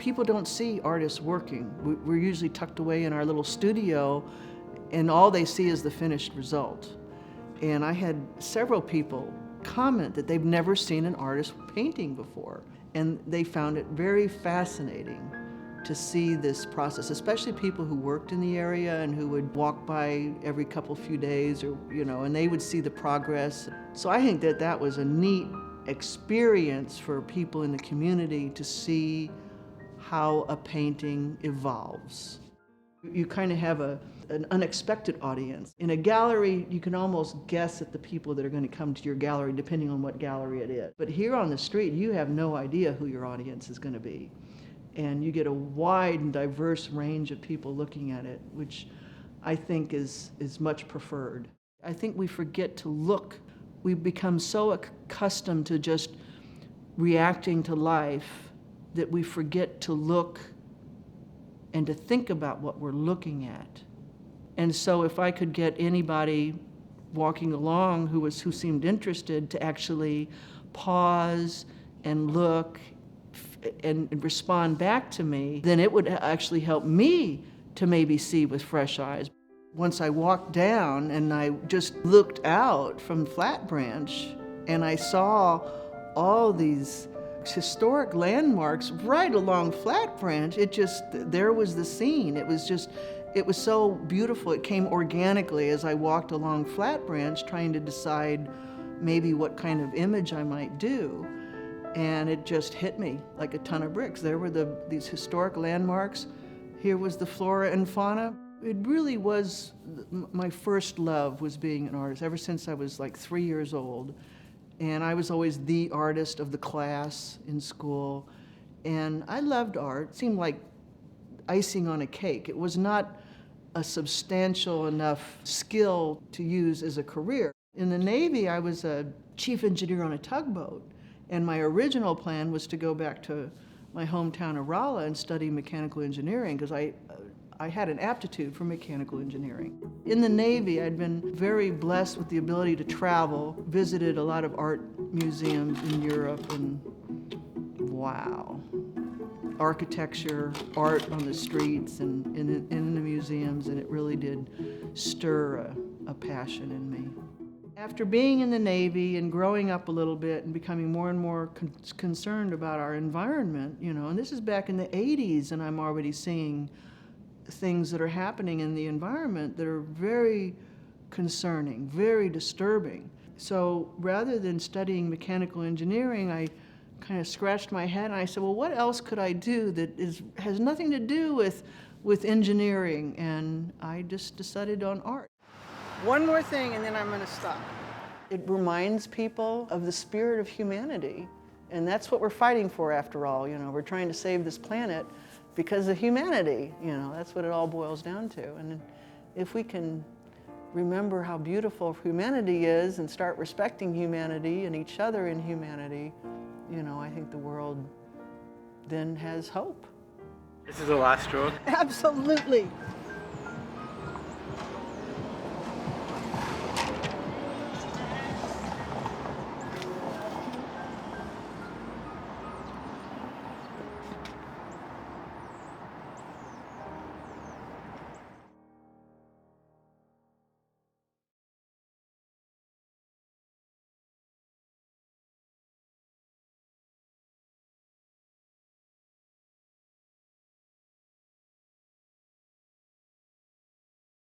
people don't see artists working. We're usually tucked away in our little studio, and all they see is the finished result. And I had several people comment that they've never seen an artist painting before, and they found it very fascinating to see this process, especially people who worked in the area and who would walk by every few days, or and they would see the progress. So I think that that was a neat experience for people in the community to see how a painting evolves. You kind of have an unexpected audience. In a gallery, you can almost guess at the people that are going to come to your gallery depending on what gallery it is. But here on the street, you have no idea who your audience is going to be. And you get a wide and diverse range of people looking at it, which I think is much preferred. I think we forget to look. We've become so accustomed to just reacting to life that we forget to look and to think about what we're looking at. And so if I could get anybody walking along who seemed interested to actually pause and look and respond back to me, then it would actually help me to maybe see with fresh eyes. Once I walked down and I just looked out from Flat Branch and I saw all these historic landmarks right along Flat Branch, there was the scene. It was so beautiful. It came organically as I walked along Flat Branch trying to decide maybe what kind of image I might do. And it just hit me like a ton of bricks. There were these historic landmarks. Here was the flora and fauna. It really was, my first love was being an artist ever since I was like 3 years old. And I was always the artist of the class in school. And I loved art. It seemed like icing on a cake. It was not a substantial enough skill to use as a career. In the Navy, I was a chief engineer on a tugboat. And my original plan was to go back to my hometown of Rolla and study mechanical engineering, because I had an aptitude for mechanical engineering. In the Navy, I'd been very blessed with the ability to travel, visited a lot of art museums in Europe, and wow. Architecture, art on the streets and in the museums, and it really did stir a passion in me. After being in the Navy and growing up a little bit and becoming more and more concerned about our environment, and this is back in the 80s, and I'm already seeing things that are happening in the environment that are very concerning, very disturbing. So rather than studying mechanical engineering, I kind of scratched my head and I said, well, what else could I do that has nothing to do with engineering? And I just decided on art. One more thing and then I'm going to stop. It reminds people of the spirit of humanity. And that's what we're fighting for after all. We're trying to save this planet because of humanity. That's what it all boils down to. And if we can remember how beautiful humanity is and start respecting humanity and each other in humanity, I think the world then has hope. This is the last straw? Absolutely.